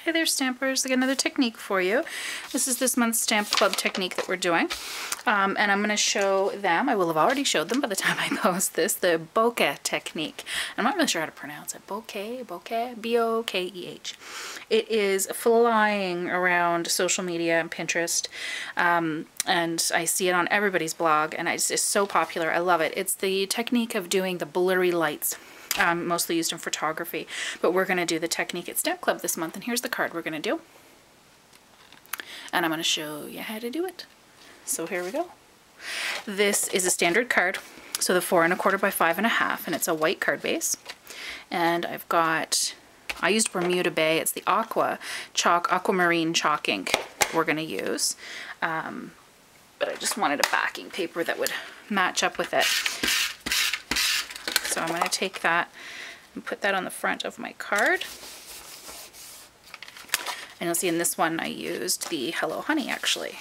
Hey there, Stampers. I got another technique for you. This is this month's Stamp Club technique that we're doing. And I'm going to show them, I will have already showed them by the time I post this, the Bokeh Technique. I'm not really sure how to pronounce it. Bokeh, B-O-K-E-H. It is flying around social media and Pinterest. And I see it on everybody's blog, and it's so popular. I love it. It's the technique of doing the blurry lights. Mostly used in photography, but we're going to do the technique at Stamp Club this month, and here's the card we're going to do. And I'm going to show you how to do it. So here we go. This is a standard card, so the 4 1/4 by 5 1/2, and it's a white card base. And I used Bermuda Bay. It's the aquamarine chalk ink we're going to use. But I just wanted a backing paper that would match up with it. So I'm going to take that and put that on the front of my card. And you'll see in this one I used the Hello Honey, actually.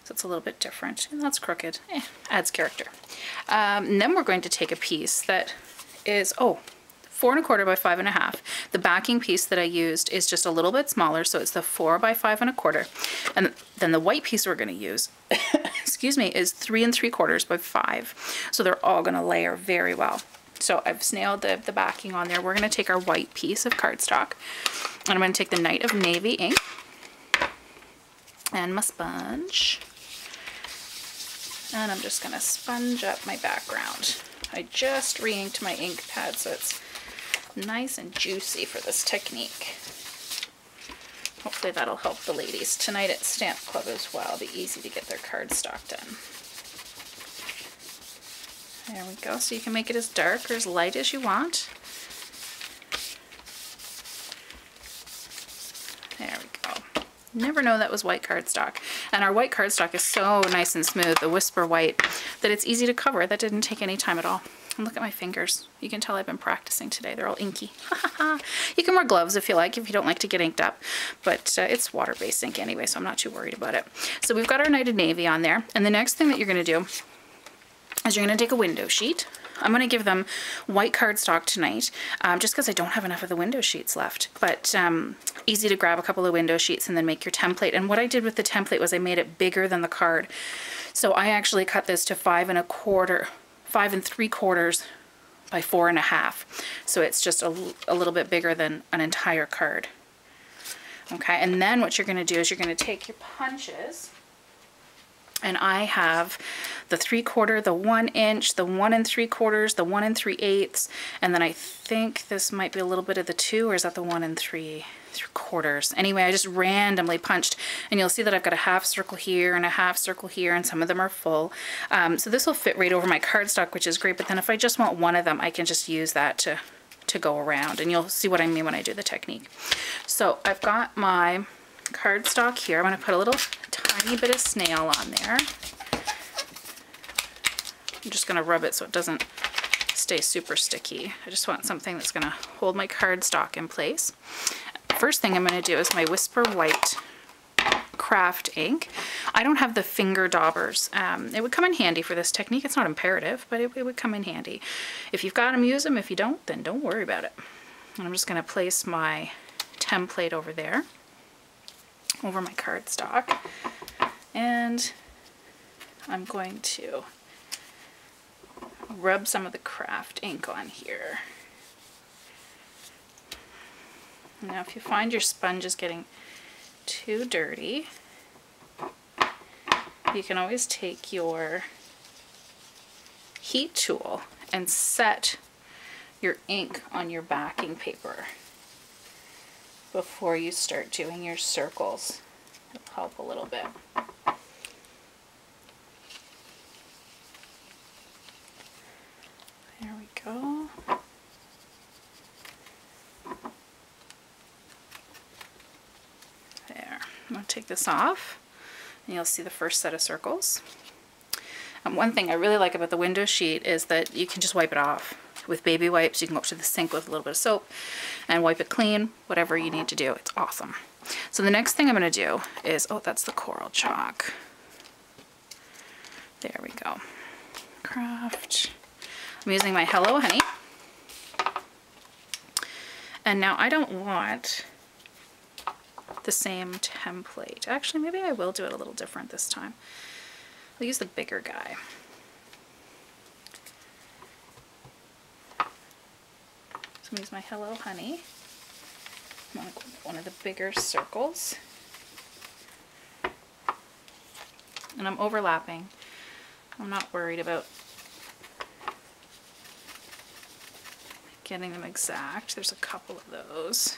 So it's a little bit different. And that's crooked. Adds character. And then we're going to take a piece that is, 4 1/4 by 5 1/2. The backing piece that I used is just a little bit smaller, so it's the 4 by 5 1/4. And then the white piece we're going to use, excuse me, is 3 3/4 by 5. So they're all going to layer very well. So I've snailed the backing on there. We're going to take our white piece of cardstock, and I'm going to take the Night of Navy ink and my sponge. And I'm just going to sponge up my background. I just re-inked my ink pad, so it's nice and juicy for this technique. Hopefully that'll help the ladies tonight at Stamp Club as well. It'll be easy to get their cardstock done. There we go. So you can make it as dark or as light as you want. There we go. Never know that was white cardstock. And our white cardstock is so nice and smooth, the Whisper White, that it's easy to cover. That didn't take any time at all. And look at my fingers. You can tell I've been practicing today. They're all inky. You can wear gloves if you like, if you don't like to get inked up. But it's water-based ink anyway, so I'm not too worried about it. So we've got our Night of Navy on there. And the next thing that you're going to do is you're going to take a window sheet. I'm going to give them white cardstock tonight, just because I don't have enough of the window sheets left. But easy to grab a couple of window sheets and then make your template. And what I did with the template was I made it bigger than the card. So I actually cut this to 5 3/4 by 4 1/2. So it's just a little bit bigger than an entire card. Okay, and then what you're going to do is you're going to take your punches. And I have the 3/4, the 1 inch, the 1 3/4, the 1 3/8, and then I think this might be a little bit of the 2, or is that the 1 3/4? Anyway, I just randomly punched, and you'll see that I've got a half circle here and a half circle here, and some of them are full. So this will fit right over my cardstock, which is great, but then if I just want one of them, I can just use that to go around, and you'll see what I mean when I do the technique. So I've got my cardstock here. I'm going to put a little tiny bit of snail on there. I'm just going to rub it so it doesn't stay super sticky. I just want something that's going to hold my cardstock in place. First thing I'm going to do is my Whisper White craft ink. I don't have the finger daubers. It would come in handy for this technique. It's not imperative, but it would come in handy. If you've got them, use them. If you don't, then don't worry about it. And I'm just going to place my template over there, over my cardstock, and I'm going to rub some of the craft ink on here. Now if you find your sponge is getting too dirty, you can always take your heat tool and set your ink on your backing paper before you start doing your circles. It'll help a little bit. There we go. There. I'm going to take this off, and you'll see the first set of circles. And one thing I really like about the window sheet is that you can just wipe it off. With baby wipes, you can go up to the sink with a little bit of soap and wipe it clean, whatever you need to do. It's awesome. So the next thing I'm going to do is, that's the coral chalk. There we go. Craft. I'm using my Hello Honey. And now I don't want the same template. Actually, maybe I will do it a little different this time. I'll use the bigger guy. So I'm going to use my Hello Honey. I'm going to go with one of the bigger circles. And I'm overlapping. I'm not worried about getting them exact. There's a couple of those.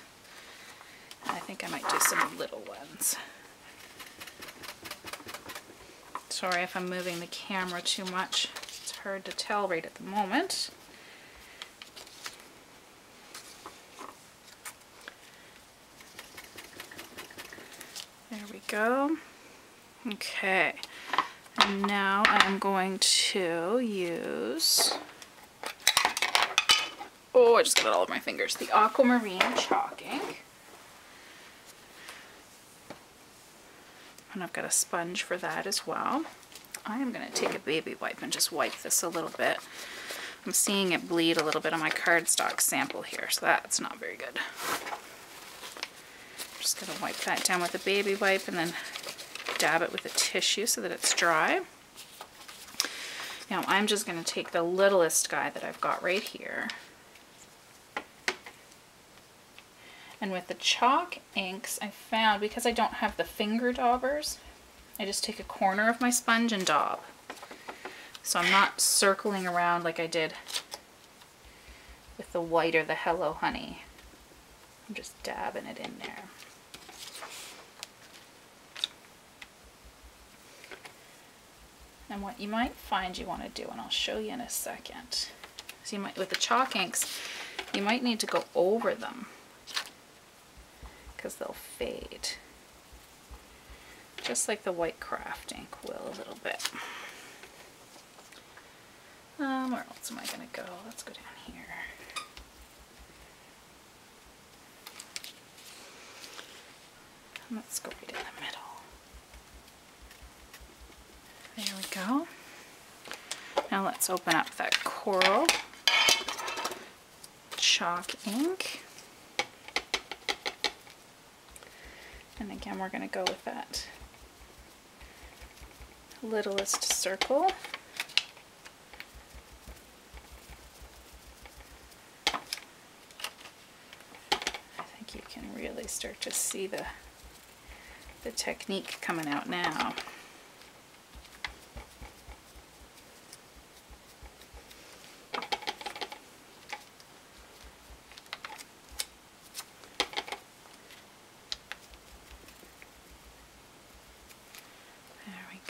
I think I might do some little ones. Sorry if I'm moving the camera too much. It's hard to tell right at the moment. There we go. Okay. And now I'm going to use, oh, I just got it all over my fingers, the Aquamarine chalk ink. And I've got a sponge for that as well. I am going to take a baby wipe and just wipe this a little bit. I'm seeing it bleed a little bit on my cardstock sample here, so that's not very good. I'm just going to wipe that down with a baby wipe and then dab it with a tissue so that it's dry. Now I'm just going to take the littlest guy that I've got right here. And with the chalk inks, I found, because I don't have the finger daubers, I just take a corner of my sponge and daub. So I'm not circling around like I did with the white or the Hello Honey. I'm just dabbing it in there. And what you might find you want to do, and I'll show you in a second, so you might, with the chalk inks, you might need to go over them because they'll fade. Just like the white craft ink will a little bit. Where else am I going to go? Let's go down here. Let's go right in the middle. There we go. Now let's open up that coral chalk ink. And again, we're going to go with that littlest circle. I think you can really start to see the technique coming out now.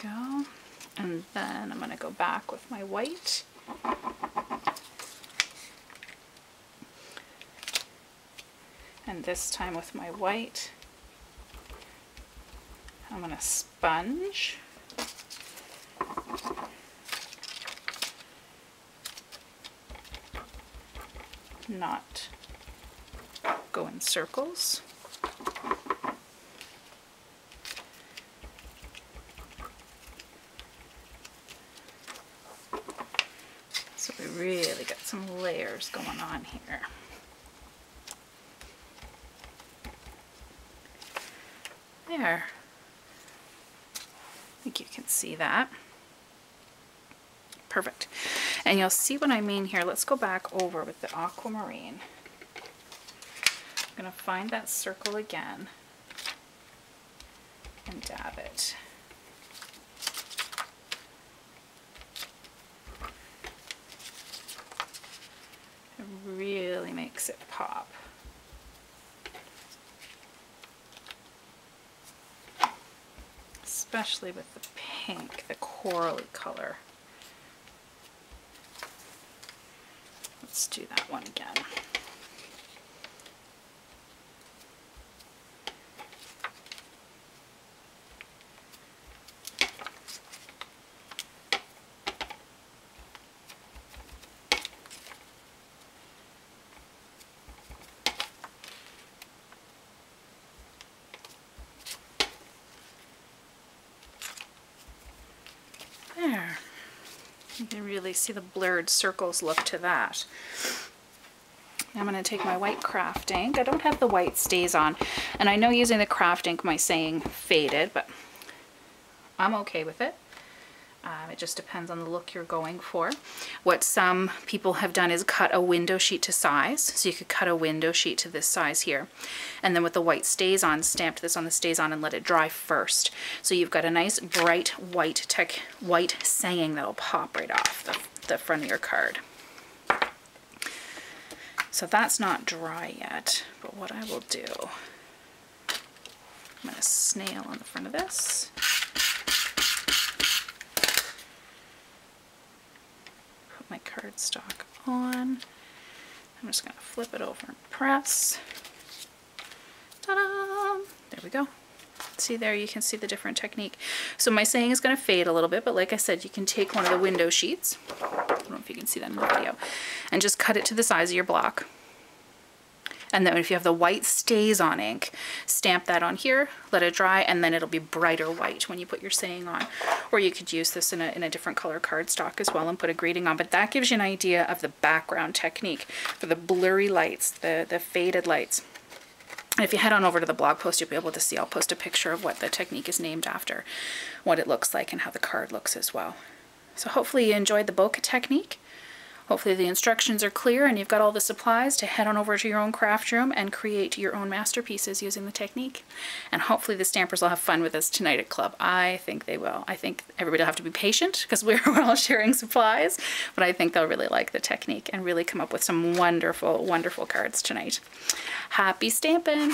Go, and then I'm going to go back with my white. And this time with my white, I'm going to sponge. Not go in circles. Really got some layers going on here. There. I think you can see that. Perfect. And you'll see what I mean here. Let's go back over with the aquamarine. I'm going to find that circle again and dab it. It really makes it pop. Especially with the pink, the corally color. Let's do that one again. There. You can really see the blurred circles look to that. I'm going to take my white craft ink. I don't have the white stays on, and I know using the craft ink my saying faded, but I'm okay with it. It just depends on the look you're going for. What some people have done is cut a window sheet to size. So you could cut a window sheet to this size here. And then with the white stays on, stamped this on the stays on and let it dry first. So you've got a nice bright white saying that'll pop right off the front of your card. So that's not dry yet, but what I will do, I'm going to snail on the front of this. Put my cardstock on. I'm just going to flip it over and press. Ta-da! There we go. See there, you can see the different technique. So my saying is going to fade a little bit, but like I said, you can take one of the window sheets, I don't know if you can see that in the video, and just cut it to the size of your block. And then if you have the white stays on ink, stamp that on here, let it dry, and then it'll be brighter white when you put your saying on. Or you could use this in a different color cardstock as well and put a greeting on. But that gives you an idea of the background technique for the blurry lights, the faded lights. And if you head on over to the blog post, you'll be able to see, I'll post a picture of what the technique is named after, what it looks like, and how the card looks as well. So hopefully you enjoyed the bokeh technique. Hopefully the instructions are clear and you've got all the supplies to head on over to your own craft room and create your own masterpieces using the technique. And hopefully the stampers will have fun with us tonight at club. I think they will. I think everybody will have to be patient because we're all sharing supplies, but I think they'll really like the technique and really come up with some wonderful, wonderful cards tonight. Happy stamping!